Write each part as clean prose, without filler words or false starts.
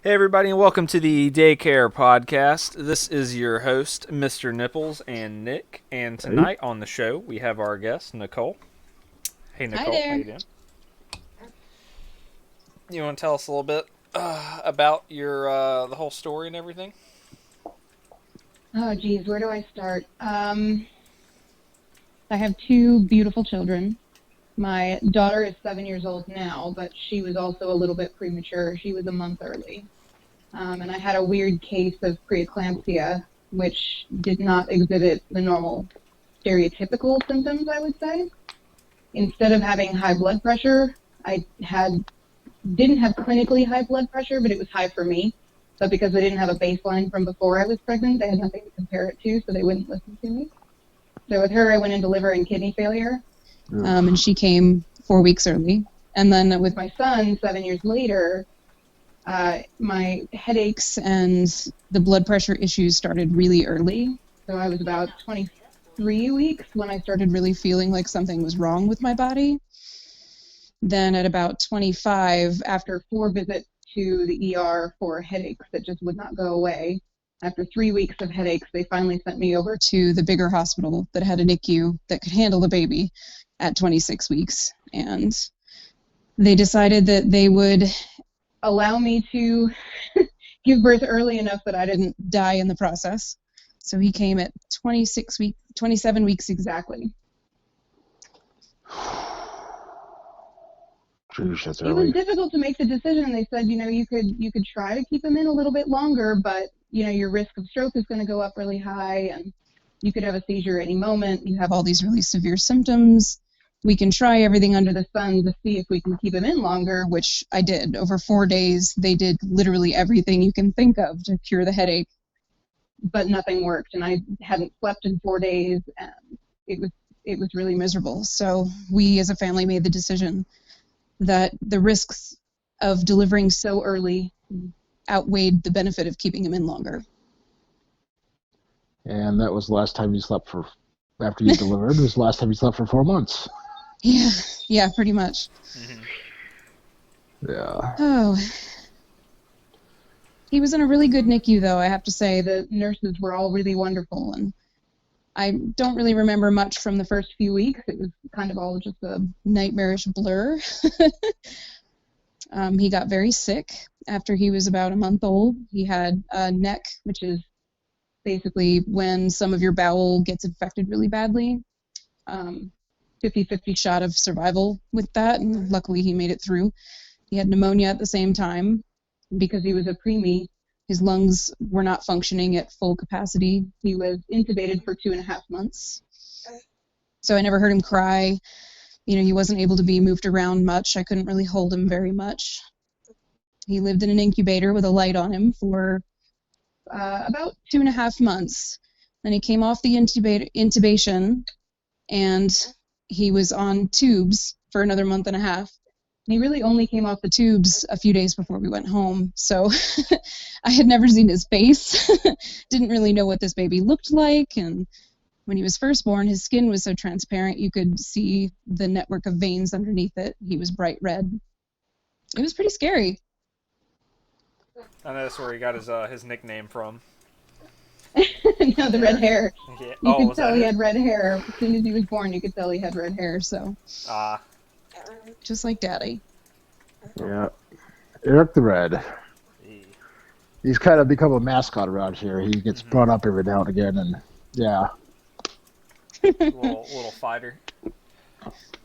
Hey everybody, and welcome to the Daycare podcast. This is your host, Mr. Nipples and Nick, and tonight on the show we have our guest, Nicole. Hey Nicole, Hi there. how you doing? You want to tell us a little bit about your the whole story and everything? Oh, geez, where do I start? I have two beautiful children. My daughter is 7 years old now, but she was also a little bit premature. She was a month early. And I had a weird case of preeclampsia, which did not exhibit the normal stereotypical symptoms, I would say. Instead of having high blood pressure, didn't have clinically high blood pressure, but it was high for me. But because I didn't have a baseline from before I was pregnant, they had nothing to compare it to, so they wouldn't listen to me. So with her, I went into liver and kidney failure, and she came 4 weeks early. And then with my son, 7 years later, my headaches and the blood pressure issues started really early. So I was about 23 weeks when I started really feeling like something was wrong with my body. Then at about 25, after 4 visits to the ER for headaches that just would not go away, after 3 weeks of headaches, they finally sent me over to the bigger hospital that had a NICU that could handle the baby at 26 weeks. And they decided that they would allow me to give birth early enough that I didn't die in the process. So he came at 27 weeks exactly. Jeez, that's It early. was difficult to make the decision. They said, you could try to keep him in a little bit longer, but your risk of stroke is going to go up really high, and you could have a seizure any moment. You have all these really severe symptoms. We can try everything under the sun to see if we can keep him in longer, which I did. Over 4 days, they did literally everything you can think of to cure the headache, but nothing worked, and I hadn't slept in 4 days, and it was really miserable. So we as a family made the decision that the risks of delivering so early outweighed the benefit of keeping him in longer. And that was the last time you slept after you delivered, it was the last time you slept for 4 months. Yeah, pretty much. Mm-hmm. Yeah. Oh. He was in a really good NICU, though, I have to say. The nurses were all really wonderful, and I don't really remember much from the first few weeks. It was kind of all just a nightmarish blur. He got very sick after he was about a month old. He had a neck, which is basically when some of your bowel gets infected really badly. 50-50 shot of survival with that, and luckily he made it through. He had pneumonia at the same time. Because he was a preemie, his lungs were not functioning at full capacity. He was intubated for 2.5 months. So I never heard him cry. He wasn't able to be moved around much. I couldn't really hold him very much. He lived in an incubator with a light on him for about 2.5 months. Then he came off the intubation, and he was on tubes for another month and a half. And he really only came off the tubes a few days before we went home. So I had never seen his face, didn't really know what this baby looked like. And when he was first born, his skin was so transparent, you could see the network of veins underneath it. He was bright red. It was pretty scary. I know that's where he got his nickname from. No, the red hair. Yeah. You could tell he had red hair. As soon as he was born, you could tell he had red hair. So. Just like Daddy. Yeah. Eric the Red. He's kind of become a mascot around here. He gets brought up every now and again, and yeah. little fighter.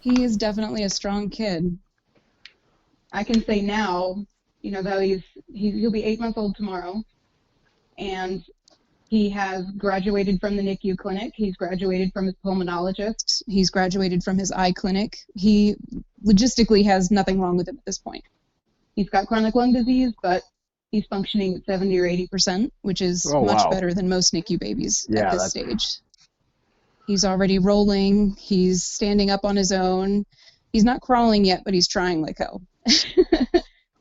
He is definitely a strong kid. I can say now, that he'll be 8 months old tomorrow, and he has graduated from the NICU clinic. He's graduated from his pulmonologist. He's graduated from his eye clinic. He logistically has nothing wrong with him at this point. He's got chronic lung disease, but he's functioning at 70 or 80%, which is much better than most NICU babies at this stage. He's already rolling. He's standing up on his own. He's not crawling yet, but he's trying like hell.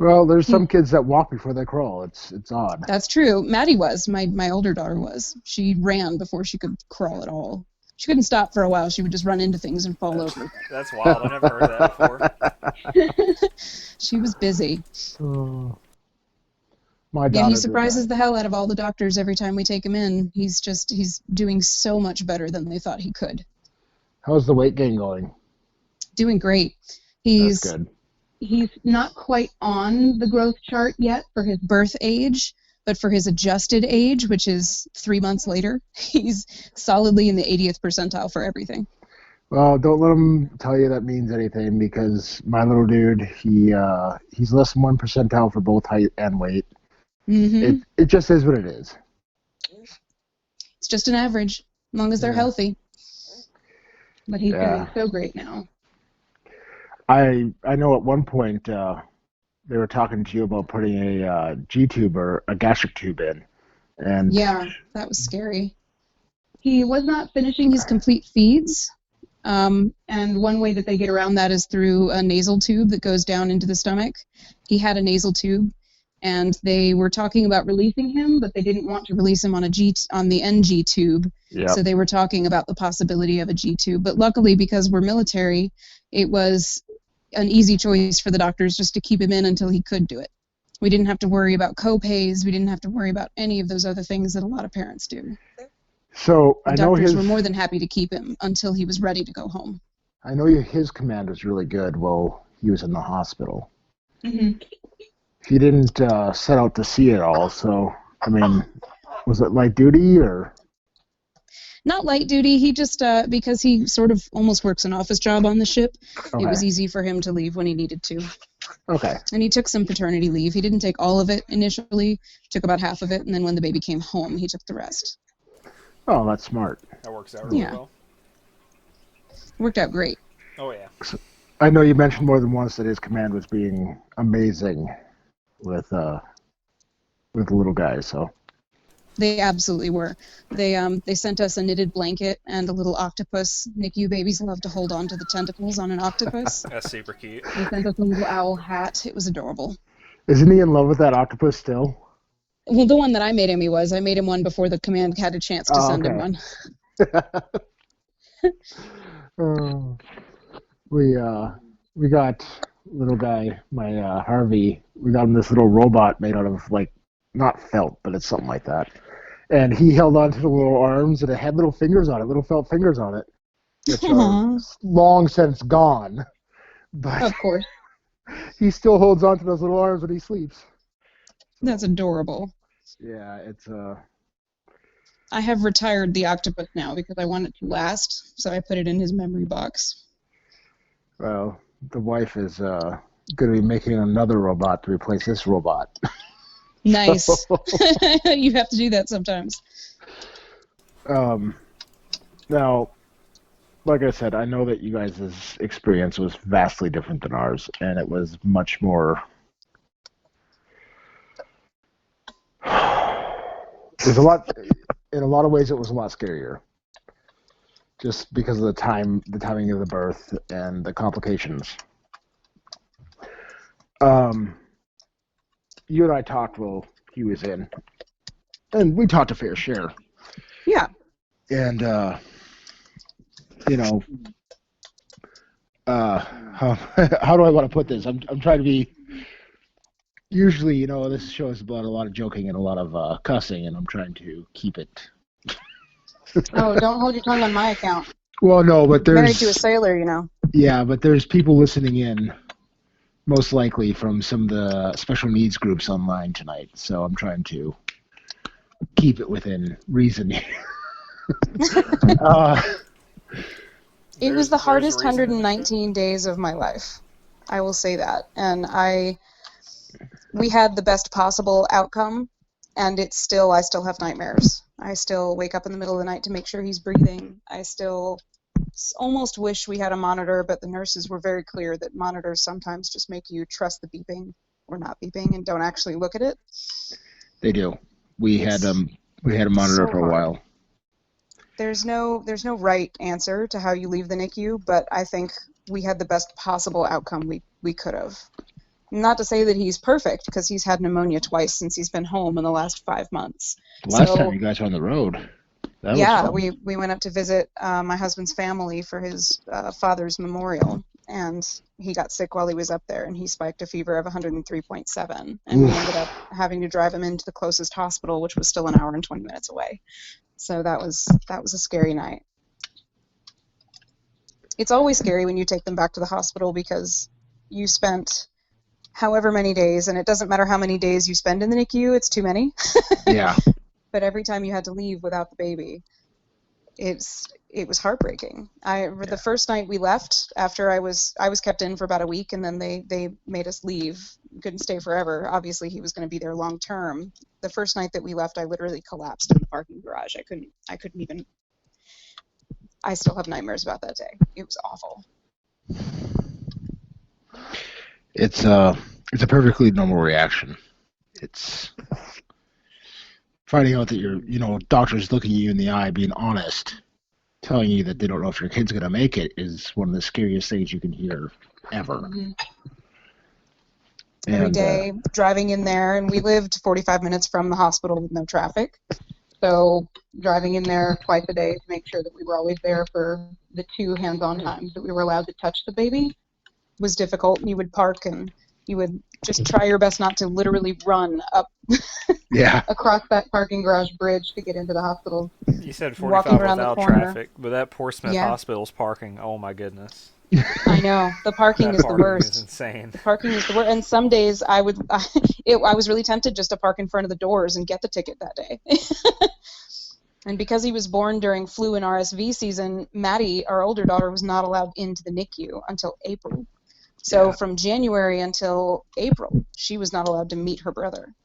Well, there's some kids that walk before they crawl. It's odd. That's true. Maddie was. My older daughter was. She ran before she could crawl at all. She couldn't stop for a while. She would just run into things and fall over. That's wild. I never heard that before. She was busy. My Yeah, daughter he did surprises that. the hell out of all the doctors every time we take him in. He's doing so much better than they thought he could. How's the weight gain going? Doing great. That's He's good. He's not quite on the growth chart yet for his birth age, but for his adjusted age, which is 3 months later, he's solidly in the 80th percentile for everything. Well, don't let him tell you that means anything, because my little dude, he's less than 1 percentile for both height and weight. Mm-hmm. It just is what it is. It's just an average, as long as they're healthy. But he's doing so great now. I know at one point they were talking to you about putting a G-tube or a gastric tube in. And Yeah, that was scary. He was not finishing his complete feeds. And one way that they get around that is through a nasal tube that goes down into the stomach. He had a nasal tube, and they were talking about releasing him, but they didn't want to release him on the NG tube. Yep. So they were talking about the possibility of a G tube. But luckily, because we're military, it was an easy choice for the doctors just to keep him in until he could do it. We didn't have to worry about co-pays. We didn't have to worry about any of those other things that a lot of parents do. So The I know doctors were more than happy to keep him until he was ready to go home. I know his command was really good while he was in the hospital. Mm-hmm. He didn't set out to sea at all, so, I mean, was it light duty or? Not light duty. He just, because he sort of almost works an office job on the ship, Okay. It was easy for him to leave when he needed to. Okay. And he took some paternity leave. He didn't take all of it initially, took about half of it, and then when the baby came home, he took the rest. Oh, that's smart. That works out really well. Worked out great. Oh, yeah. I know you mentioned more than once that his command was being amazing with the little guy, so. They absolutely were. They sent us a knitted blanket and a little octopus. NICU babies love to hold on to the tentacles on an octopus. That's super cute. They sent us a little owl Hat. It was adorable. Isn't he in love with that octopus still? Well, the one that I made him, he was. I made him one before the command had a chance to send him one. We got little guy, my Harvey. We got him this little robot made out of not felt, but it's something like that. And he held on to the little arms, and it had little fingers on it, little felt fingers on it, which are long since gone. But Of course. he still holds on to those little arms when he sleeps. That's adorable. Yeah, it's I have retired the octopus now because I want it to last, so I put it in his memory box. Well, the wife is going to be making another robot to replace this robot. Nice. You have to do that sometimes. Now, like I said, I know that you guys' experience was vastly different than ours, and it was much more. There's a lot. In a lot of ways, it was a lot scarier, just because of the timing of the birth, and the complications. You and I talked while he was in, and we talked a fair share. Yeah. And how do I want to put this? I'm trying to be. Usually, this show is about a lot of joking and a lot of cussing, and I'm trying to keep it. Oh, don't hold your tongue on my account. Well, no, but there's Married to a sailor, Yeah, but there's people listening in, most likely from some of the special needs groups online tonight. So I'm trying to keep it within reason here. It was the hardest 119 days of my life. I will say that. And we had the best possible outcome, and I still have nightmares. I still wake up in the middle of the night to make sure he's breathing. I still almost wish we had a monitor, but the nurses were very clear that monitors sometimes just make you trust the beeping or not beeping and don't actually look at it. They do. We had a monitor for a while. There's no right answer to how you leave the NICU, but I think we had the best possible outcome we could have. Not to say that he's perfect, because he's had pneumonia twice since he's been home in the last 5 months. Last time you guys were on the road. We went up to visit my husband's family for his father's memorial, and he got sick while he was up there, and he spiked a fever of 103.7, and we ended up having to drive him into the closest hospital, which was still an hour and 20 minutes away. So that was a scary night. It's always scary when you take them back to the hospital because you spent however many days, and it doesn't matter how many days you spend in the NICU, it's too many. Yeah. But every time you had to leave without the baby, it was heartbreaking. The first night we left, after I was kept in for about a week, and then they made us leave. We couldn't stay forever. Obviously, he was going to be there long term. The first night that we left, I literally collapsed in the parking garage. I couldn't even. I still have nightmares about that day. It was awful. It's a perfectly normal reaction. It's finding out that doctors looking you in the eye, being honest, telling you that they don't know if your kid's going to make it is one of the scariest things you can hear ever. Mm-hmm. Every day, driving in there, and we lived 45 minutes from the hospital with no traffic. So driving in there twice a day to make sure that we were always there for the 2 hands-on times that we were allowed to touch the baby was difficult. You would park and you would just try your best not to literally run up across that parking garage bridge to get into the hospital. You said 45 without traffic, but that Portsmouth Hospital's parking, oh my goodness. I know. The parking is the worst. Is insane. The parking is the worst. And some days I was really tempted just to park in front of the doors and get the ticket that day. And because he was born during flu and RSV season, Maddie, our older daughter, was not allowed into the NICU until April. So from January until April, she was not allowed to meet her brother.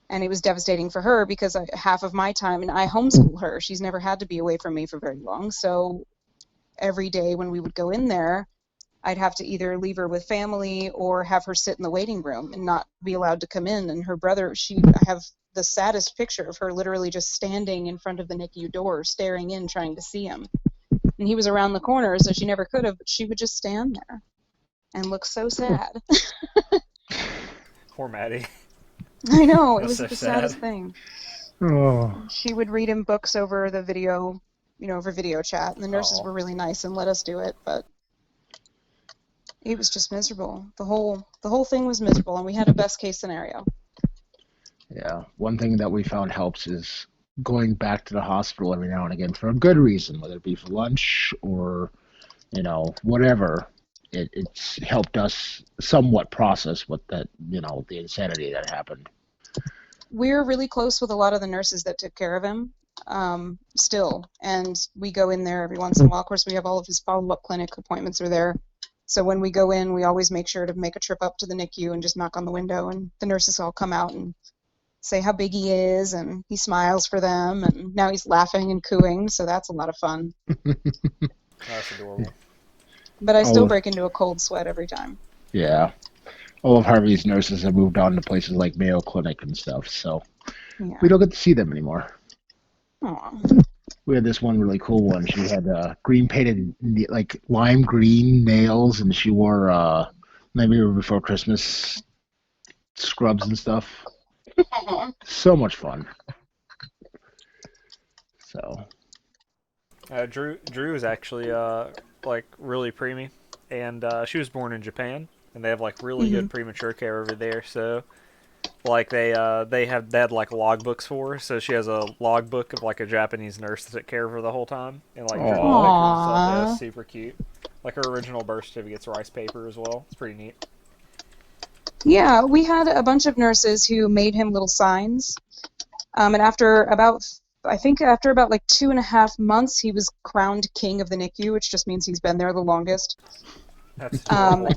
And it was devastating for her because half of my time, and I homeschool her. She's never had to be away from me for very long. So every day when we would go in there, I'd have to either leave her with family or have her sit in the waiting room and not be allowed to come in. And her brother, I have the saddest picture of her literally just standing in front of the NICU door, staring in, trying to see him. And he was around the corner, so she never could have, but she would just stand there and look so sad. Poor Maddie. I know, it was so the sad. saddest thing. Oh. She would read him books over the video, over video chat, and the nurses were really nice and let us do it, but it was just miserable. The whole thing was miserable, and we had a best case scenario. Yeah, one thing that we found helps is going back to the hospital every now and again for a good reason, whether it be for lunch or, whatever. It's helped us somewhat process what the insanity that happened. We're really close with a lot of the nurses that took care of him still, and we go in there every once in a while. Of course, we have all of his follow-up clinic appointments are there. So when we go in, we always make sure to make a trip up to the NICU and just knock on the window, and the nurses all come out and say how big he is, and he smiles for them, and now he's laughing and cooing, so that's a lot of fun. That's adorable. But I still break into a cold sweat every time. Yeah. All of Harvey's nurses have moved on to places like Mayo Clinic and stuff, so we don't get to see them anymore. Aww. We had this one really cool one. She had green painted, like lime green nails, and she wore Nightmare Before Christmas scrubs and stuff. So much fun. So. Drew is actually really preemie, and she was born in Japan, and they have really good premature care over there. So they had logbooks for her, so she has a logbook of a Japanese nurse that took care of her the whole time, and drew pictures and stuff. Yeah, it's super cute. Her original birth certificate's rice paper as well. It's pretty neat. Yeah, we had a bunch of nurses who made him little signs, and after about 2.5 months, he was crowned king of the NICU, which just means he's been there the longest. That's adorable.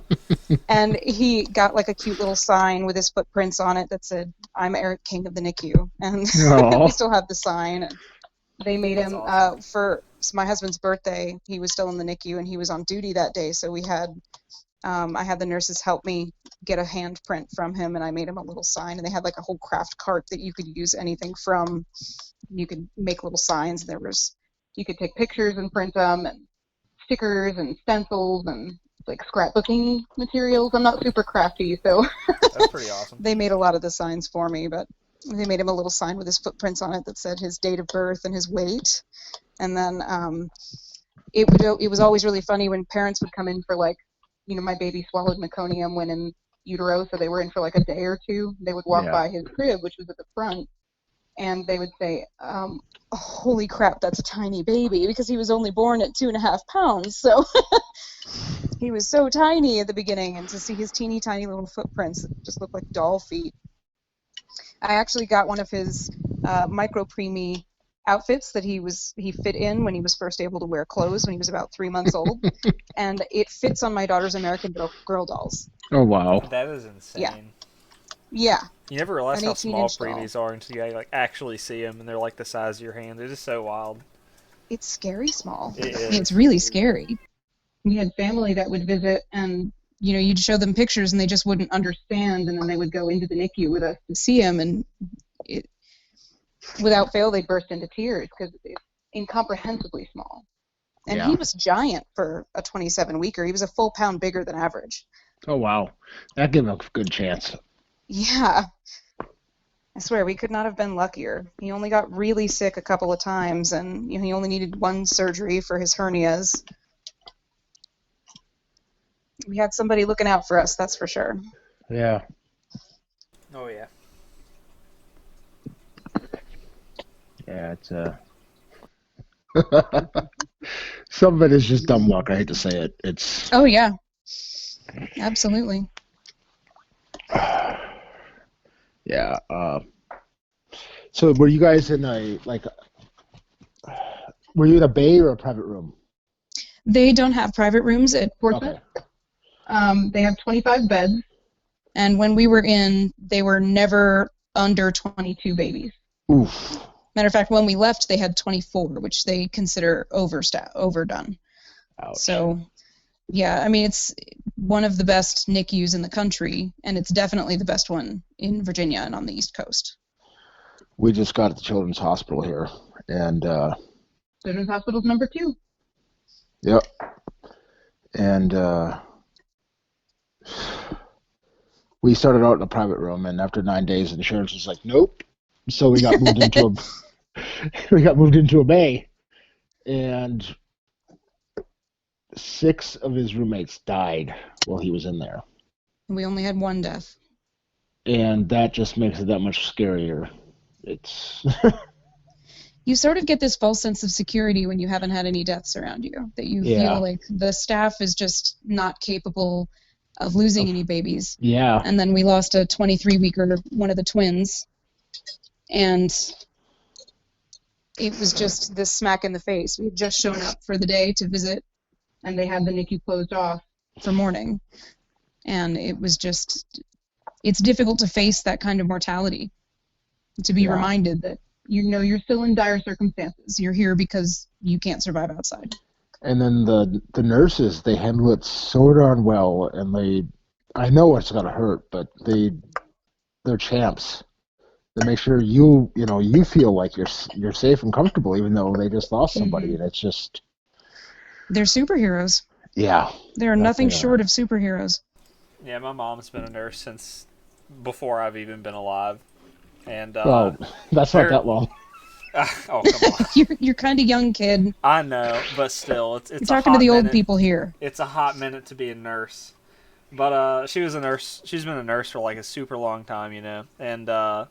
And he got a cute little sign with his footprints on it that said, "I'm Eric, king of the NICU," and we still have the sign. They made him awesome. For my husband's birthday. He was still in the NICU, and he was on duty that day, so we had. I had the nurses help me get a handprint from him, and I made him a little sign. And they had a whole craft cart that you could use anything from. You could make little signs. You could take pictures and print them, and stickers and stencils and scrapbooking materials. I'm not super crafty, so that's pretty awesome. They made a lot of the signs for me, but they made him a little sign with his footprints on it that said his date of birth and his weight. And then it was always really funny when parents would come in for like, my baby swallowed meconium when in utero, so they were in for like a day or two. They would walk by his crib, which was at the front, and they would say, holy crap, that's a tiny baby, because he was only born at 2.5 pounds, so he was so tiny at the beginning, and to see his teeny tiny little footprints that just looked like doll feet. I actually got one of his micro preemie outfits that he fit in when he was first able to wear clothes when he was about 3 months old, and it fits on my daughter's American Girl dolls. Oh wow, that is insane. Yeah. You never realize An how small 18-inch doll. preemies are until you like actually see them, and they're like the size of your hand. They're just so wild. It's scary small. It's really scary. We had family that would visit, and you'd show them pictures and they just wouldn't understand, and then they would go into the NICU with us to see him, and without fail they'd burst into tears because it's incomprehensibly small. And he was giant for a 27-weeker. He was a full pound bigger than average. oh wow, that gave him a good chance. Yeah. I swear, we could not have been luckier. He only got really sick a couple of times, and he only needed one surgery for his hernias. We had somebody looking out for us, that's for sure. Yeah. Oh yeah. Yeah, it's some of it is just dumb luck. I hate to say it. It's. Oh yeah. Absolutely. Yeah. So were you guys in were you in a bay or a private room? They don't have private rooms at Portsmouth. They have 25 beds. And when we were in, they were never under 22 babies. Oof. Matter of fact, when we left, they had 24, which they consider overdone. Ouch. So, yeah, I mean, it's one of the best NICUs in the country, and it's definitely the best one in Virginia and on the East Coast. We just got at the Children's Hospital here, and Children's Hospital's number 2. yep, and we started out in a private room, and after 9 days, insurance was like, nope. So we got moved into a bay, and 6 of his roommates died while he was in there. And we only had one death. And that just makes it that much scarier. It's You sort of get this false sense of security when you haven't had any deaths around you, that you feel like the staff is just not capable of losing any babies. Yeah. And then we lost a 23-weeker, one of the twins, and it was just this smack in the face. We had just shown up for the day to visit, And they had the NICU closed off. for morning. And it was just, it's difficult to face that kind of mortality, to be reminded that You're still in dire circumstances. you're here because you can't survive outside. And then the nurses, they handle it so darn well, and I know it's gonna hurt, but they're champs. They make sure you feel like you're safe and comfortable, even though they just lost somebody, and it's just. They're superheroes. Yeah. They're nothing short of superheroes. Yeah, my mom's been a nurse since before I've even been alive, and Well, that's not that long. oh come on. You're kind of young, kid. I know, but still, it's You're a talking hot to the old minute. people here. It's a hot minute to be a nurse. But she was a nurse. She's been a nurse for like a super long time, And there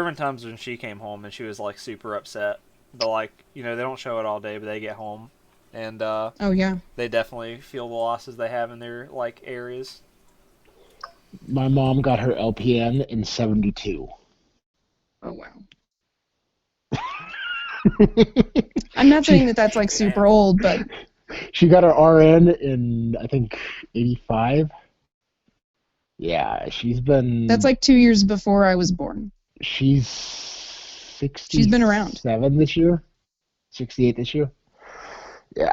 have been times when she came home and she was like super upset. But like, they don't show it all day, but they get home, and Oh yeah. they definitely feel the losses they have in their like areas. My mom got her LPN in 72. Oh, wow. I'm not saying that that's like super old, but She got her RN in, I think, 85. Yeah, she's been. that's like 2 years before I was born. She's 60. She's been around. 7 this year. 68 this year. Yeah.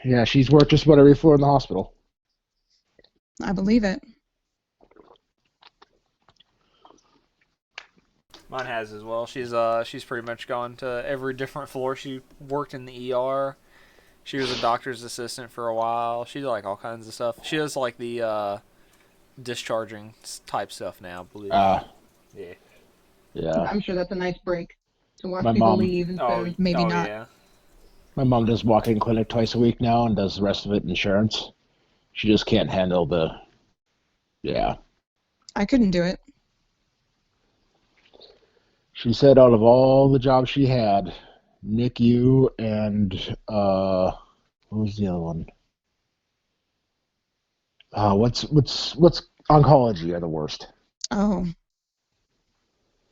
Yeah, she's worked just about every floor in the hospital. I believe it. Mine has as well. She's pretty much gone to every different floor. She worked in the ER. She was a doctor's assistant for a while. She did like all kinds of stuff. She does like the discharging type stuff now, I believe. Yeah. Yeah. I'm sure that's a nice break to watch My people mom- leave instead of Maybe not. Yeah. My mom does walk-in clinic twice a week now and does the rest of it insurance. She just can't handle yeah. I couldn't do it. She said out of all the jobs she had, NICU and what was the other one? What's oncology are the worst. Oh,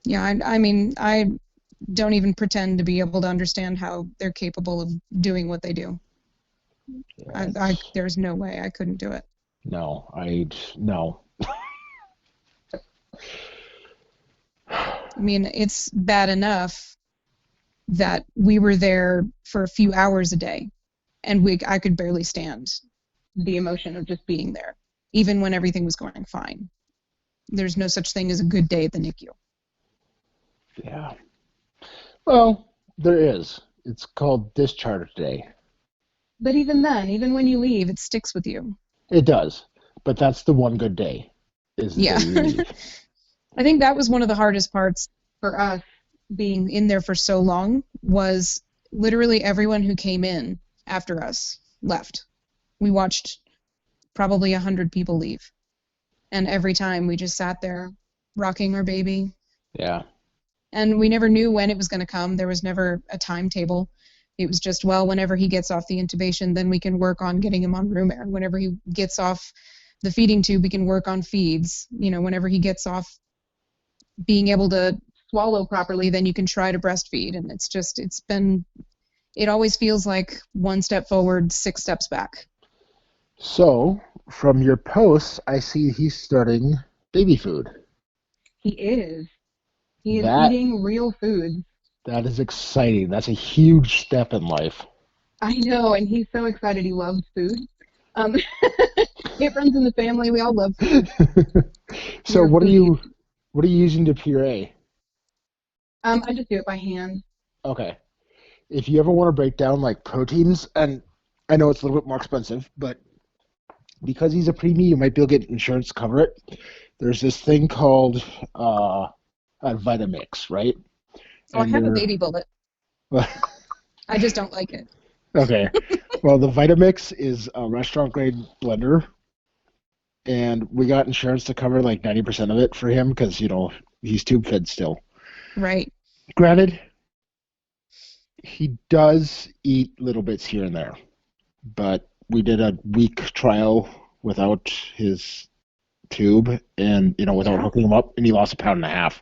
yeah. I mean, I don't even pretend to be able to understand how they're capable of doing what they do. Yeah, There's no way I couldn't do it. No. I mean, it's bad enough that we were there for a few hours a day, and I could barely stand the emotion of just being there, even when everything was going fine. There's no such thing as a good day at the NICU. Yeah. Well, there is. It's called discharge day. But even then, Even when you leave, it sticks with you. It does, but that's the one good day. Is the Yeah. day you leave. I think that was one of the hardest parts for us, being in there for so long was literally everyone who came in after us left. We watched probably 100 people leave. And every time we just sat there rocking our baby. Yeah. And we never knew when it was going to come. There was never a timetable. It was just, well, whenever he gets off the intubation, then we can work on getting him on room air. Whenever he gets off the feeding tube, we can work on feeds. You know, whenever he gets off being able to swallow properly, then you can try to breastfeed. And it always feels like one step forward, 6 steps back. So, from your posts, I see he's starting baby food. he is. He is eating real food. That is exciting. That's a huge step in life. I know, and he's so excited. He loves food. It runs in the family. We all love food. So, what are you using to puree? I just do it by hand. Okay. If you ever want to break down like proteins, and I know it's a little bit more expensive, but because he's a preemie, you might be able to get insurance to cover it. There's this thing called Vitamix, right? So I have a baby bullet. I just don't like it. Okay. Well, the Vitamix is a restaurant-grade blender, and we got insurance to cover like 90% of it for him because, he's tube-fed still. Right. Granted, he does eat little bits here and there, but we did a week trial without his tube and, without hooking him up, and he lost 1.5 pounds.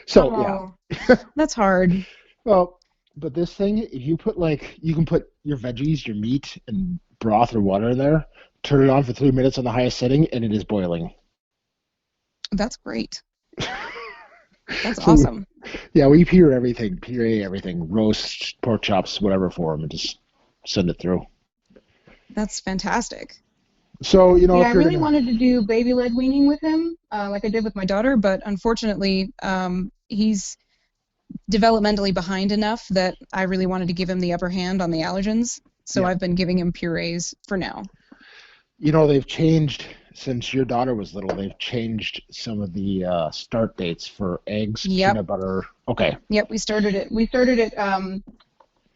So, yeah. That's hard. Well, but this thing, if you put you can put your veggies, your meat, and broth or water in there, turn it on for 3 minutes on the highest setting, and it is boiling. That's great. That's awesome. Yeah, we puree everything, roast, pork chops, whatever for him, and just send it through. That's fantastic. So, I really wanted to do baby-led weaning with him, like I did with my daughter, but unfortunately, he's developmentally behind enough that I really wanted to give him the upper hand on the allergens. So I've been giving him purees for now. They've changed since your daughter was little. They've changed some of the start dates for eggs, peanut butter. Okay. Yep, we started it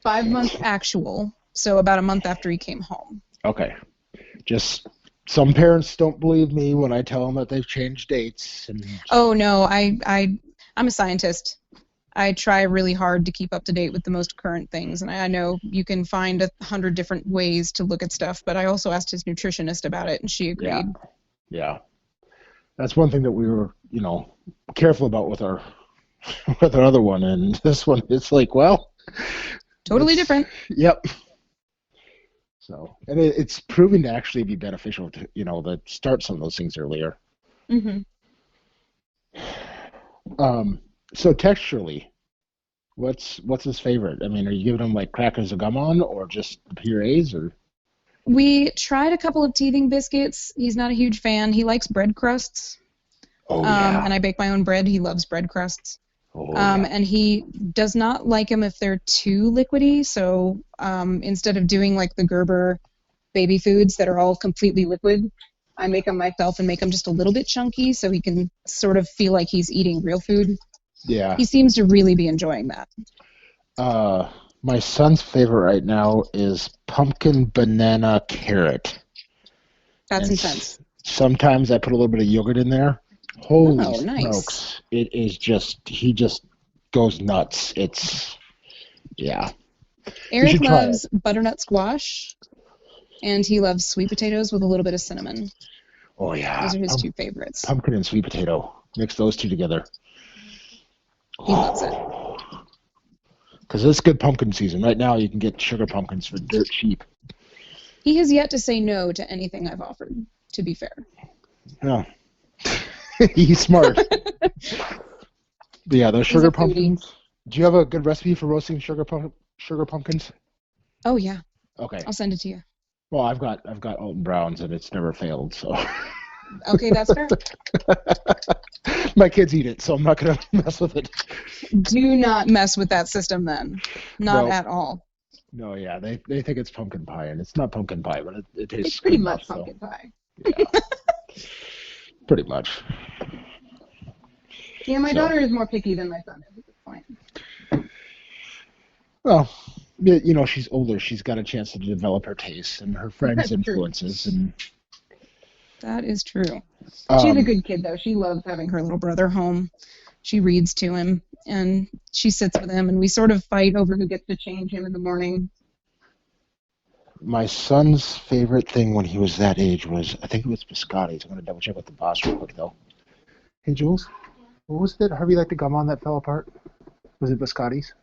5 months actual, so about a month after he came home. Okay. Just some parents don't believe me when I tell them that they've changed dates. Oh no, I'm a scientist. I try really hard to keep up to date with the most current things, and I know you can find 100 different ways to look at stuff, but I also asked his nutritionist about it, and she agreed. Yeah. That's one thing that we were, careful about with our other one, and this one, it's like, well... Totally different. Yep. So, and it's proving to actually be beneficial to, to start some of those things earlier. Mm-hmm. So texturally, what's his favorite? I mean, are you giving him like crackers or gum on, or just purees, or? We tried a couple of teething biscuits. He's not a huge fan. He likes bread crusts. Oh, yeah. And I bake my own bread. He loves bread crusts. Oh, yeah. And he does not like them if they're too liquidy. So instead of doing like the Gerber baby foods that are all completely liquid, I make them myself and make them just a little bit chunky so he can sort of feel like he's eating real food. Yeah. He seems to really be enjoying that. My son's favorite right now is pumpkin banana carrot. That's And intense. sometimes I put a little bit of yogurt in there. Holy Oh, nice. smokes. It is he just goes nuts. Yeah. You Eric should try loves butternut squash, and he loves sweet potatoes with a little bit of cinnamon. Oh, yeah. Those are his two favorites. Pumpkin and sweet potato. Mix those two together. He loves it. Because it's good pumpkin season. Right now, you can get sugar pumpkins for dirt cheap. He has yet to say no to anything I've offered, to be fair. Yeah. He's smart. But yeah, those sugar pumpkins. Do you have a good recipe for roasting sugar pumpkins? Oh, yeah. Okay. I'll send it to you. Well, I've got Alton Browns, and it's never failed, so. Okay, that's fair. My kids eat it, so I'm not going to mess with it. Do not mess with that system then. Not at all. No, yeah, they think it's pumpkin pie, and it's not pumpkin pie, but it tastes It's pretty good much enough, pumpkin pie. Yeah. Pretty much. Yeah, my daughter is more picky than my son is at this point. Well, you know, she's older. She's got a chance to develop her tastes and her friends' influences. And that is true. She's a good kid, though. She loves having her little brother home. She reads to him, and she sits with him, and we sort of fight over who gets to change him in the morning. My son's favorite thing when he was that age was, I think it was biscottis. I'm going to double check with the boss real quick, though. Hey, Jules, what was it? Harvey liked the gum on that fell apart? Was it biscottis?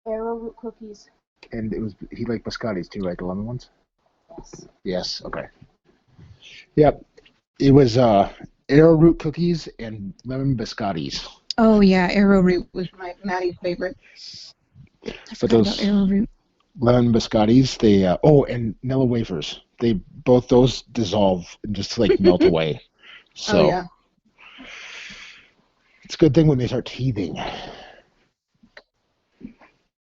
Arrowroot cookies. And he liked biscottis too, right? The lemon ones? Yes. Yes, okay. Yep. It was arrowroot cookies and lemon biscottis. Oh, yeah, arrowroot was Maddie's favorite. I forgot about arrowroot. Lemon biscottis, and Nilla wafers. Both those dissolve and just like melt away. So, yeah. It's a good thing when they start teething.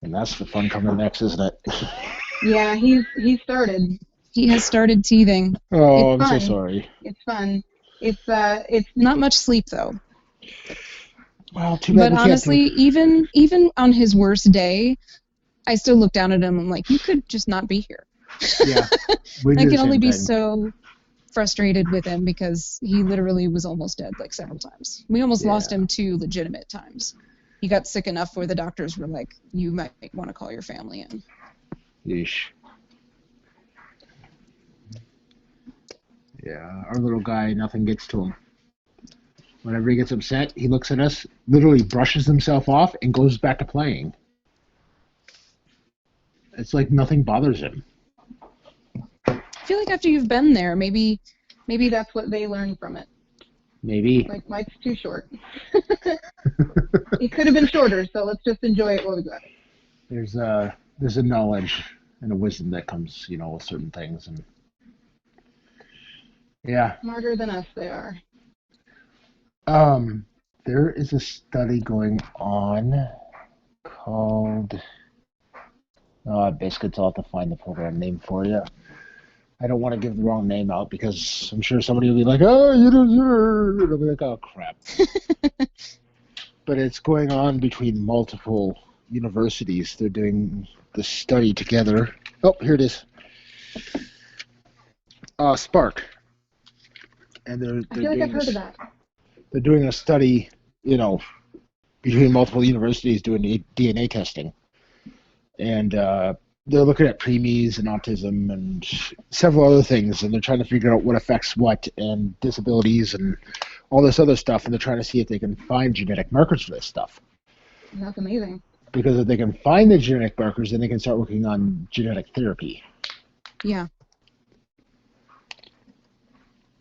And that's the fun coming next, isn't it? Yeah, he started. He has started teething. Oh, I'm so sorry. It's fun. It's not much sleep though. Well, too bad. But honestly, even on his worst day, I still look down at him. I'm like, you could just not be here. Yeah, I can only be so frustrated with him because he literally was almost dead like several times. We almost lost him 2 legitimate times. He got sick enough where the doctors were like, you might want to call your family in. Yeesh. Yeah, our little guy, nothing gets to him. Whenever he gets upset, he looks at us, literally brushes himself off, and goes back to playing. It's like nothing bothers him. I feel like after you've been there, maybe that's what they learn from it. Maybe. Like, life's too short. It could have been shorter, so let's just enjoy it while we got it. There's a knowledge and a wisdom that comes, with certain things, and yeah. Smarter than us, they are. There is a study going on called. Biscuits, I'll have to find the program name for you. I don't want to give the wrong name out because I'm sure somebody will be like, oh, you don't know. It'll be like, oh, crap. But it's going on between multiple universities. They're doing the study together. Oh, here it is. Spark. And they're I feel like I've heard of that. They're doing a study, between multiple universities doing DNA testing. And they're looking at preemies and autism and several other things, and they're trying to figure out what affects what and disabilities and all this other stuff, and they're trying to see if they can find genetic markers for this stuff. That's amazing. Because if they can find the genetic markers, then they can start working on genetic therapy. Yeah.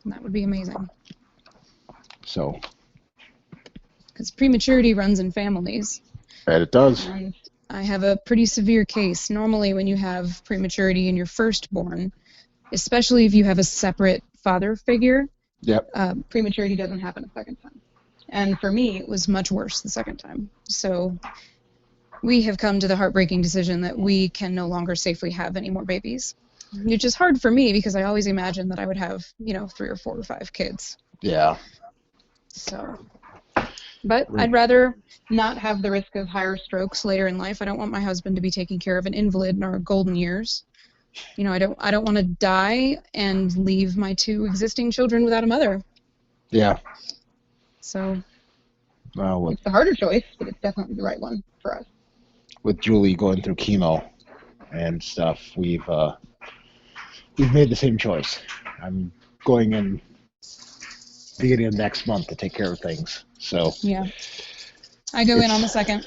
That would be amazing. So. Because prematurity runs in families. And it does. I have a pretty severe case. Normally when you have prematurity in your firstborn, especially if you have a separate father figure, prematurity doesn't happen a second time. And for me, it was much worse the second time. So we have come to the heartbreaking decision that we can no longer safely have any more babies, which is hard for me because I always imagined that I would have, 3 or 4 or 5 kids. Yeah. So But I'd rather not have the risk of higher strokes later in life. I don't want my husband to be taking care of an invalid in our golden years. I don't want to die and leave my 2 existing children without a mother. Yeah. So Well, It's the harder choice, but it's definitely the right one for us. with Julie going through chemo and stuff, we've made the same choice. I'm going in beginning of next month to take care of things. So yeah, I go in on the 2nd.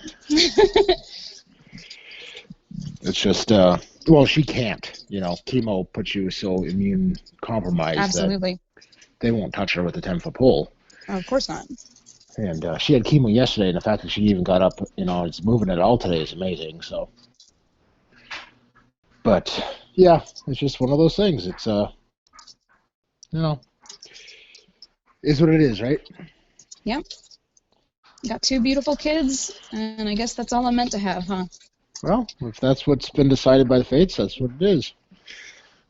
it's just well, she can't. Chemo puts you so immune compromised Absolutely. that they won't touch her with a 10-foot pole. Oh, of course not. And she had chemo yesterday, and the fact that she even got up, it's moving at all today is amazing. So, but yeah, it's just one of those things. It's is what it is, right? Yep. Got 2 beautiful kids, and I guess that's all I'm meant to have, huh? Well, if that's what's been decided by the fates, that's what it is.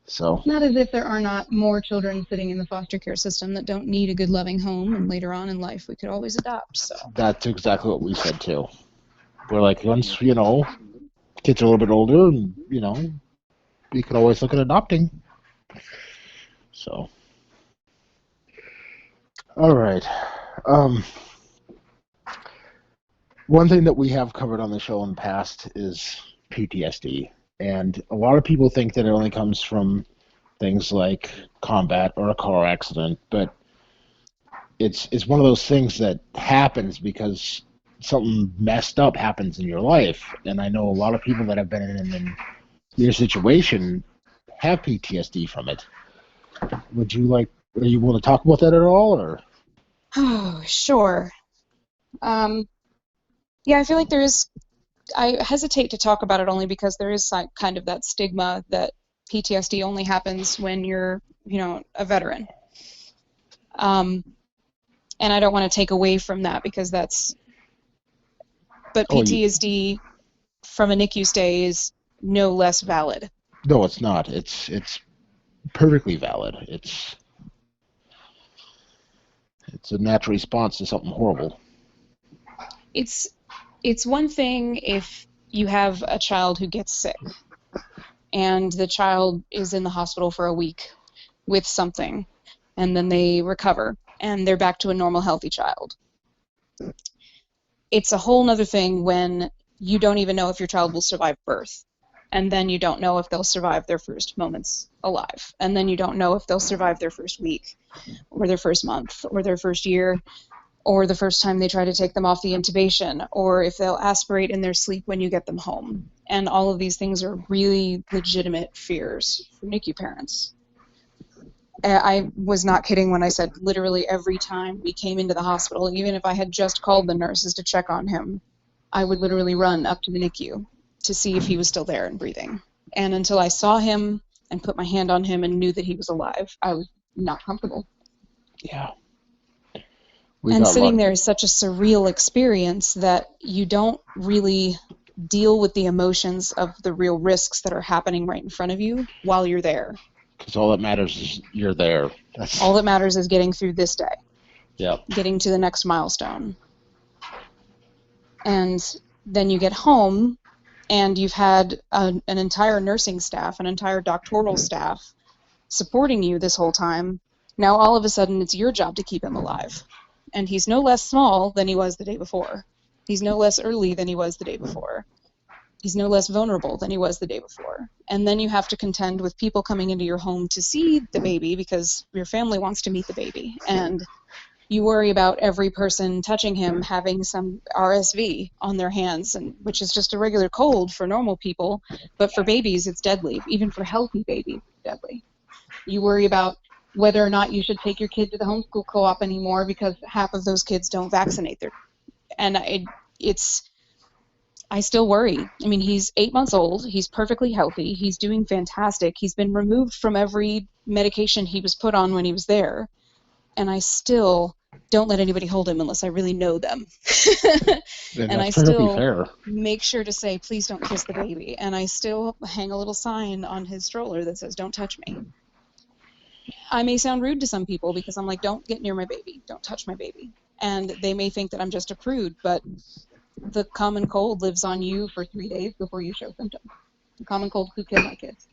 So. Not as if there are not more children sitting in the Foster care system that don't need a good loving home, and later on in life we could always adopt. So that's exactly what we said too. We're like, once kids are a little bit older, and we could always look at adopting. So, all right. One thing that we have covered on the show in the past is PTSD, and a lot of people think that it only comes from things like combat or a car accident, but it's one of those things that happens because something messed up happens in your life. And I know a lot of people that have been in your situation have PTSD from it. Are you want to talk about that at all, or? oh, sure. Yeah, I feel like I hesitate to talk about it only because there is kind of that stigma that PTSD only happens when you're, a veteran. And I don't want to take away from that because but PTSD from a NICU stay is no less valid. No, it's not. It's perfectly valid. It's a natural response to something horrible. It's one thing if you have a child who gets sick and the child is in the hospital for a week with something and then they recover and they're back to a normal, healthy child. It's a whole nother thing when you don't even know if your child will survive birth. And then you don't know if they'll survive their first moments alive. And then you don't know if they'll survive their first week or their first month or their first year or the first time they try to take them off the intubation or if they'll aspirate in their sleep when you get them home. And all of these things are really legitimate fears for NICU parents. I was not kidding when I said literally every time we came into the hospital, even if I had just called the nurses to check on him, I would literally run up to the NICU to see if he was still there and breathing. And until I saw him and put my hand on him and knew that he was alive, I was not comfortable. Yeah. And sitting there is such a surreal experience that you don't really deal with the emotions of the real risks that are happening right in front of you while you're there. Because all that matters is you're there. All that matters is getting through this day. Yeah. Getting to the next milestone. And then you get home and you've had an entire nursing staff, an entire doctoral staff supporting you this whole time. Now all of a sudden it's your job to keep him alive. And he's no less small than he was the day before. He's no less early than he was the day before. He's no less vulnerable than he was the day before. And then you have to contend with people coming into your home to see the baby because your family wants to meet the baby. And you worry about every person touching him having some RSV on their hands, which is just a regular cold for normal people. But for babies, it's deadly. Even for healthy babies, it's deadly. You worry about whether or not you should take your kid to the homeschool co-op anymore because half of those kids don't vaccinate I still worry. I mean, he's 8 months old. He's perfectly healthy. He's doing fantastic. He's been removed from every medication he was put on when he was there. And I still don't let anybody hold him unless I really know them. And I still make sure to say, please don't kiss the baby. And I still hang a little sign on his stroller that says, don't touch me. I may sound rude to some people because I'm like, don't get near my baby. Don't touch my baby. And they may think that I'm just a prude, but the common cold lives on you for 3 days before you show symptoms. The common cold could kill my kids.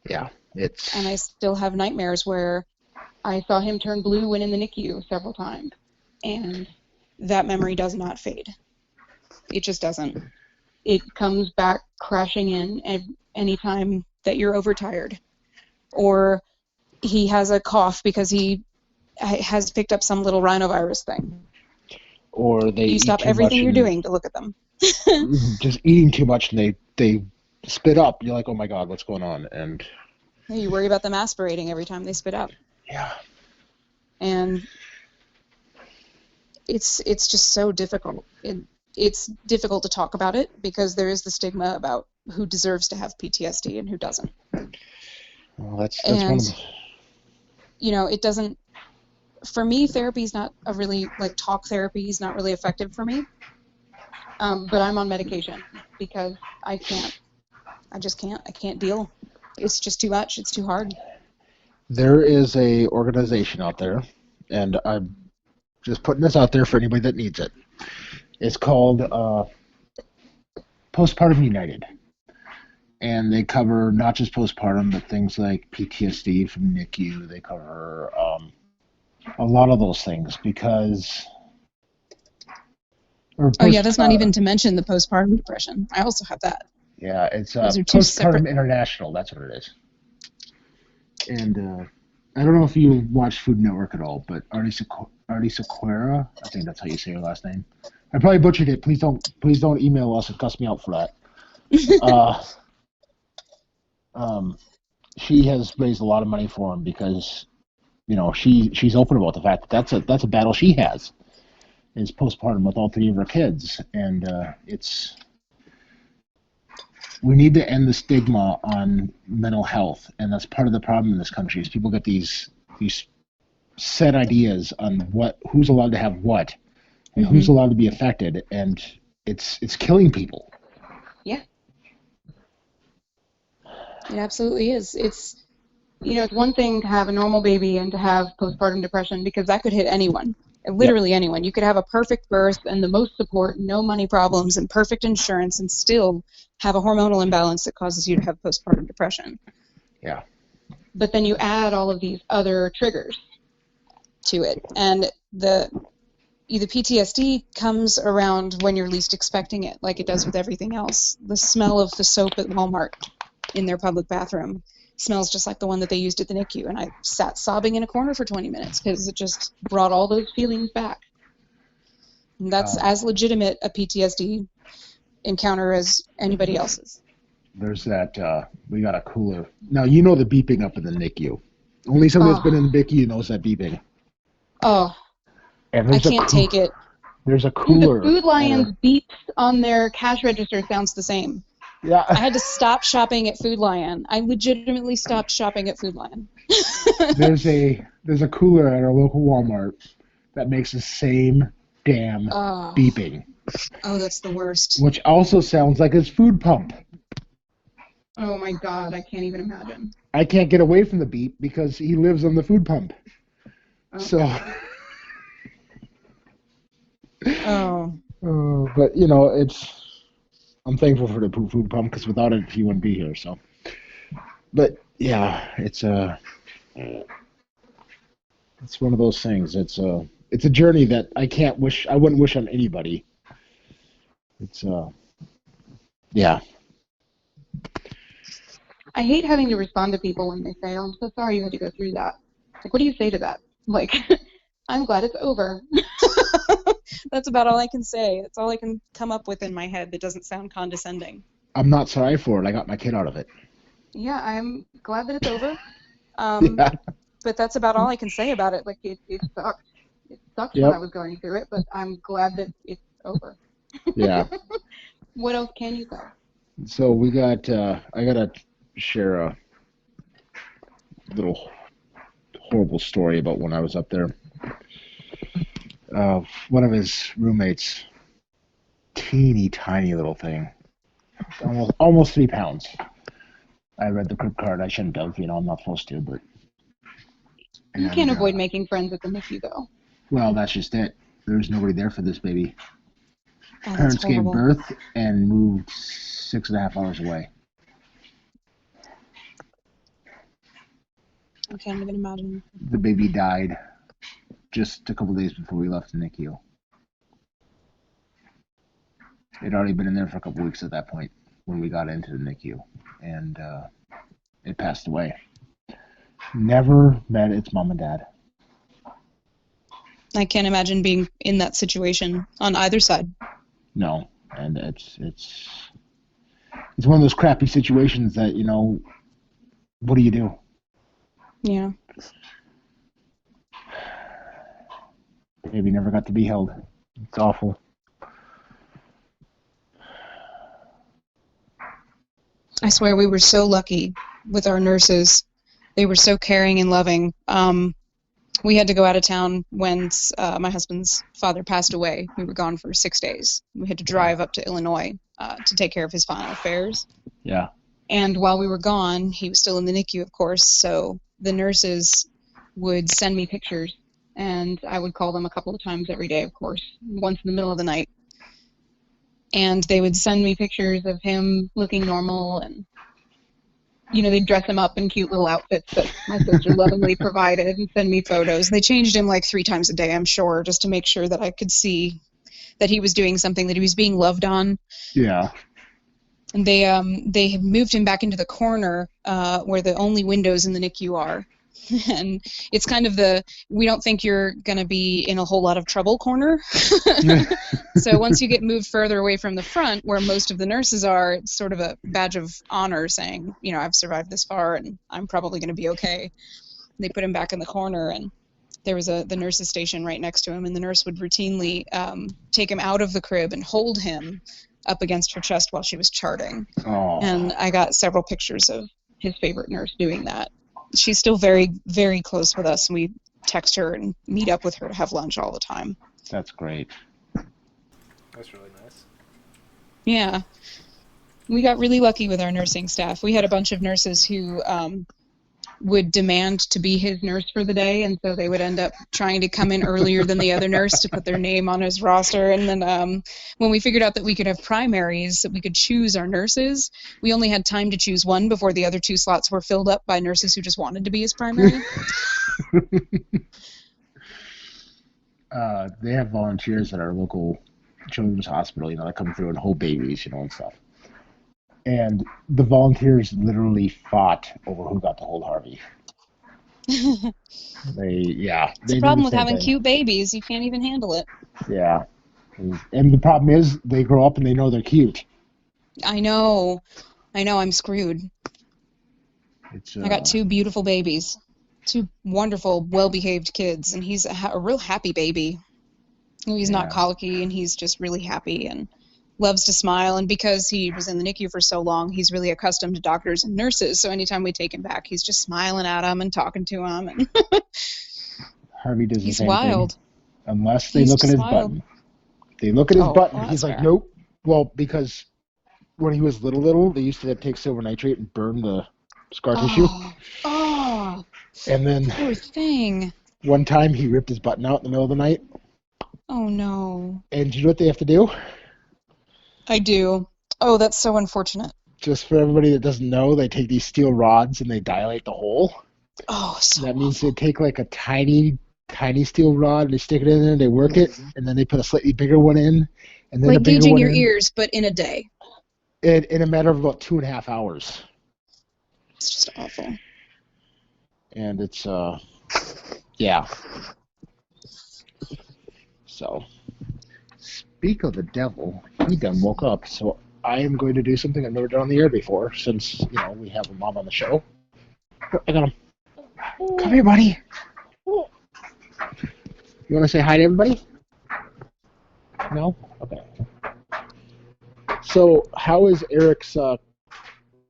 Yeah, it's... And I still have nightmares where I saw him turn blue when in the NICU several times. And that memory does not fade. It just doesn't. It comes back crashing in anytime that you're overtired. Or he has a cough because he has picked up some little rhinovirus thing. Or they You eat stop too everything much you're and doing to look at them. just eating too much, and they spit up. You're like, oh my god, what's going on? And You worry about them aspirating every time they spit up. yeah, And it's just so difficult. It's difficult to talk about it because there is the stigma about who deserves to have PTSD and who doesn't. well, that's And, one of the... it doesn't... For me, therapy is not a really, talk therapy is not really effective for me. But I'm on medication because I can't. I just can't. I can't deal. It's just too much. It's too hard. There is a organization out there, and I'm just putting this out there for anybody that needs it. It's called Postpartum United. And they cover not just postpartum, but things like PTSD from NICU. They cover a lot of those things because... Oh, yeah, that's not even to mention the postpartum depression. I also have that. Yeah, it's Those are two Postpartum separate... International. That's what it is. And I don't know if you watch Food Network at all, but Artie Sequeira, I think that's how you say her last name. I probably butchered it. Please don't email us and cuss me out for that. She has raised a lot of money for him because, she's open about the fact that that's a battle she has, is postpartum with all 3 of her kids, and we need to end the stigma on mental health, and that's part of the problem in this country. Is people get these set ideas on who's allowed to have what, and who's allowed to be affected, and it's killing people. Yeah. It absolutely is. It's one thing to have a normal baby and to have postpartum depression because that could hit anyone. Literally anyone. You could have a perfect birth and the most support, no money problems, and perfect insurance, and still have a hormonal imbalance that causes you to have postpartum depression. Yeah. But then you add all of these other triggers to it. And the PTSD comes around when you're least expecting it, like it does with everything else. The smell of the soap at Walmart in their public bathroom smells just like the one that they used at the NICU, and I sat sobbing in a corner for 20 minutes because it just brought all those feelings back. And that's as legitimate a PTSD encounter as anybody else's. There's that, we got a cooler. Now, the beeping up in the NICU. Only somebody that's been in the NICU knows that beeping. Oh. And I can't take it. There's a cooler. The Food Lion's beeps on their cash register sounds the same. Yeah. I had to stop shopping at Food Lion. I legitimately stopped shopping at Food Lion. There's a cooler at our local Walmart that makes the same damn beeping. Oh, that's the worst. Which also sounds like his food pump. Oh my god, I can't even imagine. I can't get away from the beep because he lives on the food pump. Oh. So. But I'm thankful for the food pump because without it, he wouldn't be here. So, but yeah, it's one of those things. It's a journey that I wouldn't wish on anybody. It's yeah. I hate having to respond to people when they say, "Oh, I'm so sorry you had to go through that." Like, what do you say to that? Like, I'm glad it's over. That's about all I can say. That's all I can come up with in my head that doesn't sound condescending. I'm not sorry for it. I got my kid out of it. Yeah, I'm glad that it's over. Yeah. But that's about all I can say about it. Like, it sucked. It sucked when I was going through it, but I'm glad that it's over. Yeah. What else can you say? So we got, I got to share a little horrible story about when I was up there. One of his roommates, teeny tiny little thing, almost 3 pounds. I read the crib card. I shouldn't have, I'm not supposed to, but. You can't avoid making friends at the NICU, though. Well, that's just it. there was nobody there for this baby. Oh, that's Parents gave horrible. birth and moved 6.5 hours away. I can't even imagine. The baby died just a couple days before we left the NICU. It had already been in there for a couple weeks at that point when we got into the NICU, and it passed away. Never met its mom and dad. I can't imagine being in that situation on either side. No, and it's one of those crappy situations that, you know, what do you do? Yeah. Baby never got to be held. It's awful. I swear we were so lucky with our nurses. They were so caring and loving. We had to go out of town when my husband's father passed away. We were gone for 6 days. We had to drive up to Illinois to take care of his final affairs. Yeah. And while we were gone, he was still in the NICU, of course, so the nurses would send me pictures, and I would call them a couple of times every day, of course, once in the middle of the night. And they would send me pictures of him looking normal, and, you know, they'd dress him up in cute little outfits that my sister lovingly provided and send me photos. They changed him like 3 times a day, I'm sure, just to make sure that I could see that he was doing something, that he was being loved on. Yeah. And they had moved him back into the corner where the only windows in the NICU are. And it's kind of we don't think you're going to be in a whole lot of trouble corner. So once you get moved further away from the front, where most of the nurses are, it's sort of a badge of honor saying, you know, I've survived this far and I'm probably going to be okay. They put him back in the corner, and there was the nurse's station right next to him, and the nurse would routinely take him out of the crib and hold him up against her chest while she was charting. Oh. And I got several pictures of his favorite nurse doing that. She's still very, very close with us, and we text her and meet up with her to have lunch all the time. That's great. That's really nice. Yeah. We got really lucky with our nursing staff. We had a bunch of nurses who would demand to be his nurse for the day, and so they would end up trying to come in earlier than the other nurse to put their name on his roster. And then when we figured out that we could have primaries, that we could choose our nurses, we only had time to choose one before the other 2 slots were filled up by nurses who just wanted to be his primary. They have volunteers at our local children's hospital, you know, that come through and hold babies, you know, and stuff. And the volunteers literally fought over who got to hold Harvey. It's the problem with having cute babies. You can't even handle it. Yeah. And the problem is they grow up and they know they're cute. I know. I'm screwed. I got 2 beautiful babies. 2 wonderful, well-behaved kids, and he's a real happy baby. He's not colicky, and he's just really happy and loves to smile. And because he was in the NICU for so long, he's really accustomed to doctors and nurses. So anytime we take him back, he's just smiling at them and talking to them. And Harvey does the he's same wild. thing. Unless they look at his button. They look at his button. He's like, nope. Well, because when he was little, they used to take silver nitrate and burn the scar tissue. Oh, And then poor thing. one time he ripped his button out in the middle of the night. Oh, no. And do you know what they have to do? I do. Oh, that's so unfortunate. Just for everybody that doesn't know, they take these steel rods and they dilate the hole. Oh, so that means they take like a tiny steel rod and they stick it in there, they work it, and then they put a slightly bigger one in, and then like a bigger gauging one your in. ears, but in a day. In a matter of about 2.5 hours. It's just awful. And it's yeah. So, speak of the devil, he done woke up. So I am going to do something I've never done on the air before, since we have a mom on the show. I got him. Come here, buddy. You want to say hi to everybody? No? Okay. So, how is Eric's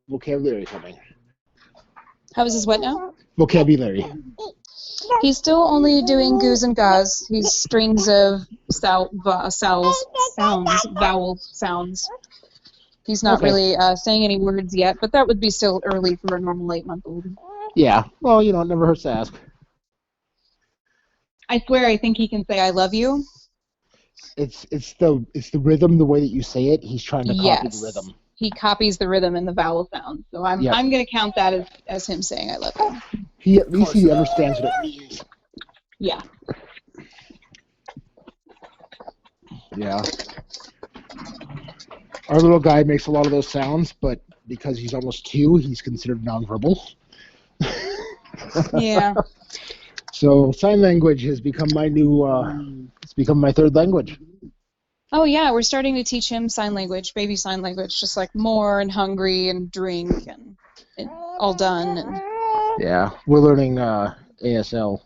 vocabulary coming? How is his what now? Vocabulary. He's still only doing goos and gahs. He's strings of vowel sounds. He's not really saying any words yet, but that would be still early for a normal 8-month-old. Yeah. Well, it never hurts to ask. I swear I think he can say I love you. It's the rhythm, the way that you say it. He's trying to copy the Yes. rhythm. He copies the rhythm and the vowel sounds. So I'm Yep. I'm gonna count that as him saying I love you. He at least Close he enough. understands what it means. Yeah. Yeah. Our little guy makes a lot of those sounds, but because he's almost 2, he's considered nonverbal. Yeah. So sign language has become my new. It's become my third language. Oh yeah, we're starting to teach him sign language, baby sign language, just like more and hungry and drink and all done. And Yeah, we're learning ASL.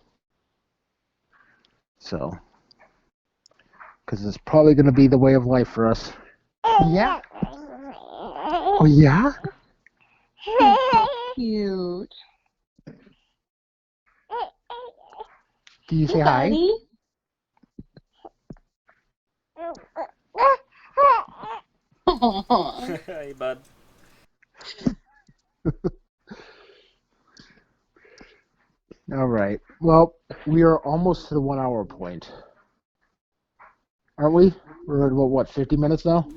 So, because it's probably going to be the way of life for us. Yeah. Oh yeah. Cute. Can you say hi? Buddy. Aw. Hey, bud. All right. Well, we are almost to the 1 hour point, aren't we? We're at what 50 minutes now?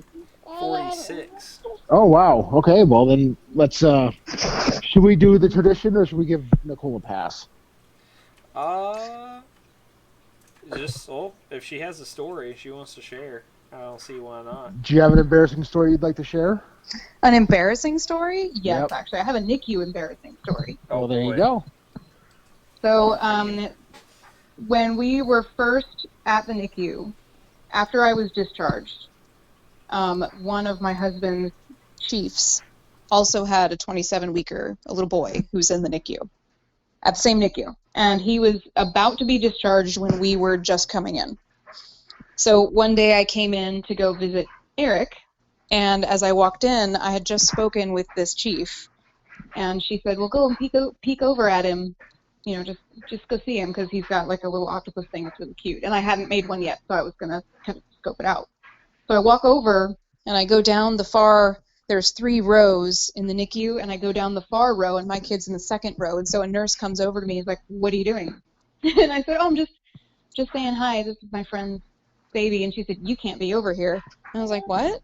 46. Oh wow. Okay. Well then, let's. Should we do the tradition, or should we give Nicole a pass? Just, well, if she has a story she wants to share, I don't see why not. Do you have an embarrassing story you'd like to share? an embarrassing story? Yes, Yep. actually, I have a NICU embarrassing story. Well, there you boy. go. So, when we were first at the NICU, after I was discharged, one of my husband's Chiefs also had a 27-weeker, a little boy who's in the NICU, at the same NICU. and he was about to be discharged When we were just coming in. So one day I came in to go visit Eric, and as I walked in, I had just spoken with this chief. and she said, "Well, go and peek over at him, you know, just go see him because he's got like a little octopus thing that's really cute." And I hadn't made one yet, so I was gonna kind of scope it out. So I walk over And I go down the far, there's 3 rows in the NICU, and I go down the far row, and my kid's in the second row. And so a nurse comes over to me and is like, "What are you doing?" And I said, "Oh, I'm just saying hi. This is my friend's baby." And she said, "You can't be over here." and I was like, what?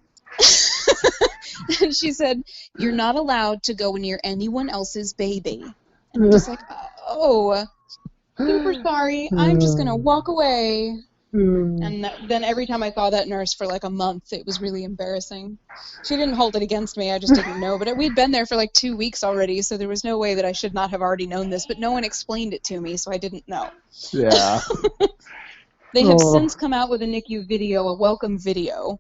And she said, you're not allowed to go near anyone else's baby. And I'm just like, oh, Super sorry. I'm just going to walk away. Mm. And then every time I Saw that nurse for like a month. It was really embarrassing. She didn't hold it against me. I just didn't know. But we'd been there for like 2 weeks already, so there was no way that I should not have already known this. But no one explained it to me, so I didn't know. Yeah. they have Oh. since come out with a NICU video, A welcome video,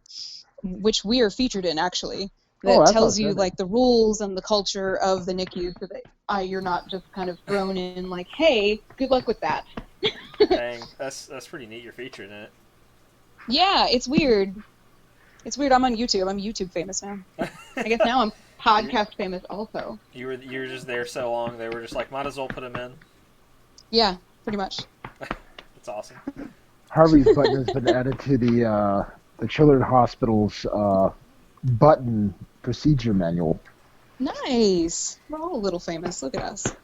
which we are featured in actually, that Oh, that tells sounds you good. like the rules and the culture of the NICU. so that you're not just kind of thrown in like, "Hey, good luck with that." Dang, that's pretty neat you're featured in it. Yeah, it's weird. It's weird. I'm on YouTube. I'm YouTube famous now. I guess now I'm podcast famous also. You were just there so long they were just like, might as well put him in. Yeah, pretty much. It's awesome. Harvey's button has been added to the Children's Hospital's button procedure manual. Nice. We're all a little famous. Look at us.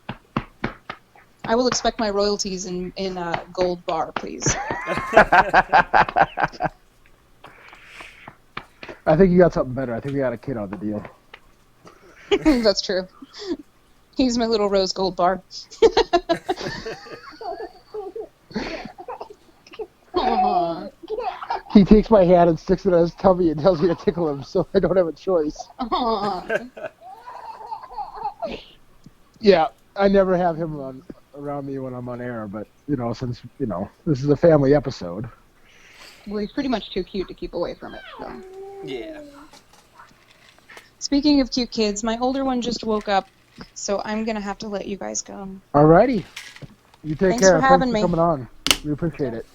I will expect my royalties in gold bar, please. I think you got something better. I think we got a kid on the deal. That's true. He's my little rose gold bar. Aww. He takes my hand and sticks it on his tummy and tells me to tickle him, so I don't have a choice. Aww. Yeah, I never have him around me when I'm on air, but, since, this is a family episode. Well, he's pretty much too cute to keep away from it. So. Yeah. Speaking of cute kids, my older one just woke up, so I'm going to have to let you guys go. Alrighty. You take Thanks care. for having Thanks me. for coming on. We appreciate it.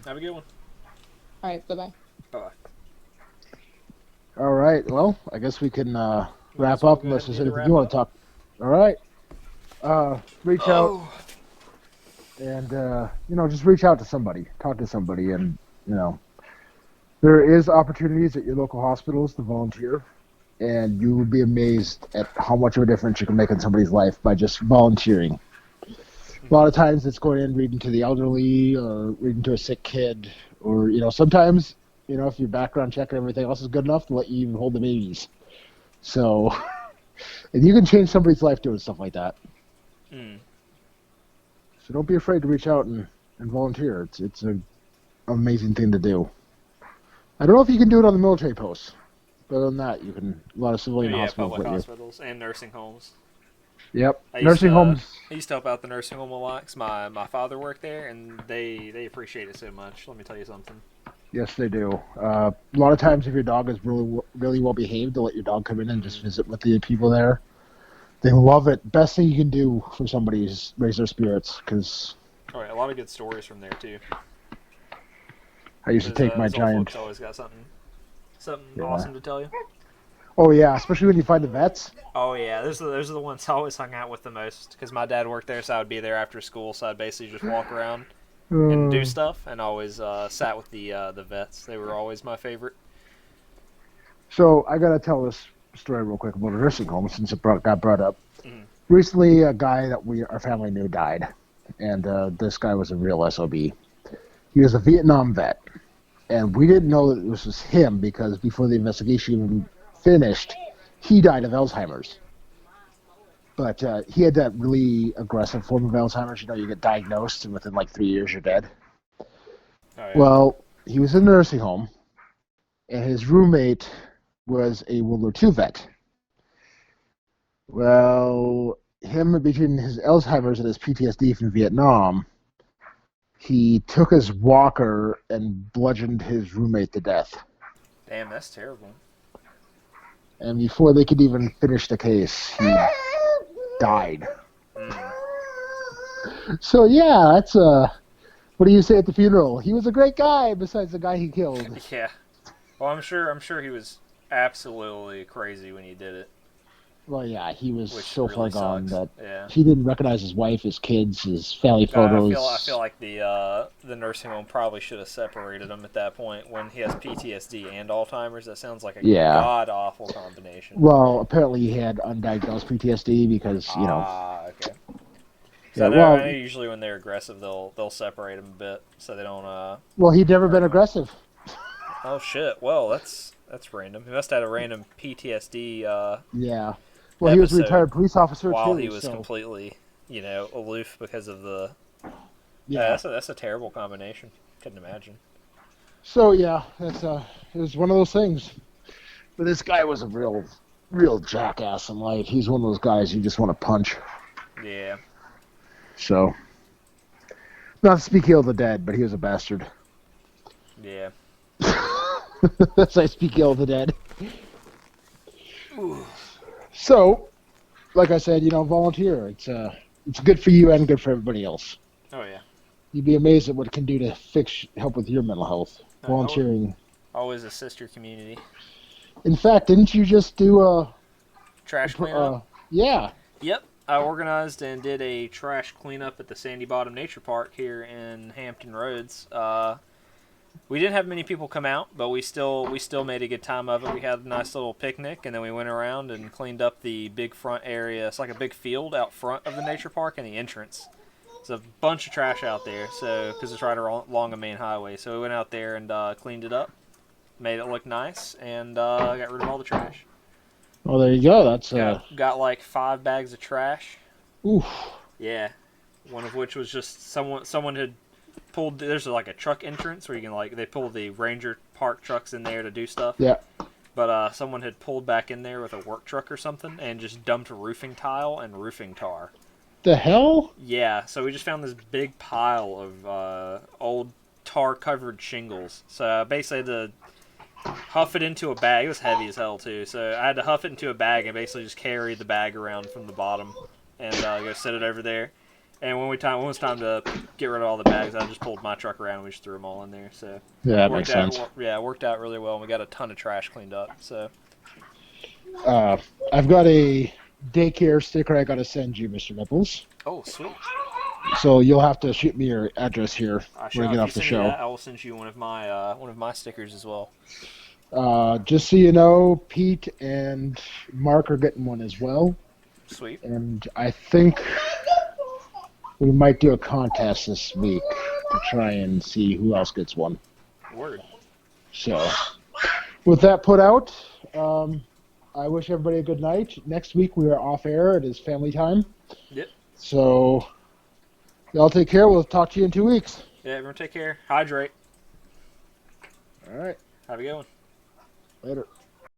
Have a good one. All right, bye-bye. Bye. All right. Well, I guess we can wrap well up go unless ahead there's and do the anything you want to talk. All right. Reach out Oh. and just reach out to somebody, talk to somebody, and there is opportunities at your local hospitals to volunteer, and you would be amazed at how much of a difference you can make in somebody's life by just volunteering. A lot of times it's going in reading to the elderly or reading to a sick kid Or, sometimes, if your background check and everything else is good enough to let you even hold the babies. So, and you can change somebody's life doing stuff like that. Mm. So don't be afraid to reach out and volunteer. It's an amazing thing to do. I don't know if you can do it on the military posts, but other than that, you can. A lot of Oh civilian yeah, hospitals public let you. hospitals and nursing homes. Yep, I used nursing to homes. I used to help out the nursing home a lot 'cause my father worked there, and they appreciate it so much. Let me tell you something. Yes, they do. A lot of times, if your dog is really well behaved, they'll let your dog come in and just visit with the people there. They love it. Best thing you can do for somebody is raise their spirits. Because All right, a lot of good stories from there too. I used to take my Those old giant. folks always got something Yeah. awesome to tell you. Oh yeah, especially when you find the vets. Oh yeah, those are the ones I always hung out with the most because my dad worked there, so I would be there after school. So I'd basically just walk around and do stuff, and always sat with the vets. They were always my favorite. So I gotta tell this story real quick about a nursing home since it got brought up. Mm-hmm. Recently, a guy that our family knew died, and this guy was a real SOB. He was a Vietnam vet, and we didn't know that this was him because before the investigation even finished, he died of Alzheimer's. But he had that really aggressive form of Alzheimer's. You get diagnosed, and within like 3 years, you're dead. Oh yeah. Well, he was in a nursing home, and his roommate was a World War II vet. Well, him between his Alzheimer's and his PTSD from Vietnam, he took his walker and bludgeoned his roommate to death. Damn, that's terrible. And before they could even finish the case, he died. Mm. So yeah, that's what do you say at the funeral? He was a great guy besides the guy he killed. Yeah. Well, I'm sure he was absolutely crazy when he did it. Well, yeah, he was Which so far really gone sucks. that Yeah. he didn't recognize his wife, his kids, his family photos. I feel like the nursing home probably should have separated him at that point when he has PTSD and Alzheimer's. That sounds like a god awful combination. Well, apparently he had undiagnosed PTSD because okay. So Yeah, I well, know usually when they're aggressive, they'll separate them a bit so they don't. Well, he'd never been him. aggressive. Oh shit! Well, that's random. He must have had a random PTSD. Yeah. Well, he was a retired police officer while too. He was completely, aloof because of the. Yeah. That's a terrible combination. Couldn't imagine. So yeah, it was one of those things. But this guy was a real jackass in life. He's one of those guys you just want to punch. Yeah. So, not to speak ill of the dead, but he was a bastard. Yeah. As I speak ill of the dead. Ooh. So, like I said, volunteer. It's good for you and good for everybody else. Oh yeah. You'd be amazed at what it can do to help with your mental health. Volunteering. Always assist your community. In fact, didn't you just do a trash cleanup? Yeah. Yep. I organized and did a trash cleanup at the Sandy Bottom Nature Park here in Hampton Roads. We didn't have many people come out, but we still made a good time of it. We had a nice little picnic, and then we went around and cleaned up the big front area. It's like a big field out front of the nature park and the entrance. There's a bunch of trash out there, so because it's right along a main highway. So we went out there and cleaned it up, made it look nice, and got rid of all the trash. Well, there you go. That's got like 5 bags of trash. Oof. Yeah, one of which was just someone had pulled. There's like a truck entrance where you can they pull the Ranger Park trucks in there to do stuff. Yeah. But someone had pulled back in there with a work truck or something and just dumped roofing tile and roofing tar. The hell? Yeah, so we just found this big pile of old tar-covered shingles. So basically the huff it into a bag. It was heavy as hell too, so I had to huff it into a bag and basically just carry the bag around from the bottom and go set it over there. And when it was time to get rid of all the bags, I just pulled my truck around and we just threw them all in there. So yeah, that makes sense. It worked out really well, and we got a ton of trash cleaned up. So I've got a daycare sticker I got to send you, Mr. Nipples. Oh, sweet. So you'll have to shoot me your address here when we get off the show. I will send you one of my stickers as well. Just so you know, Pete and Mark are getting one as well. Sweet. And I think we might do a contest this week to try and see who else gets one. Word. So, with that put out, I wish everybody a good night. Next week we are off air. It is family time. Yep. So, y'all take care. We'll talk to you in 2 weeks. Yeah, everyone take care. Hydrate. All right. Have a good one. Later.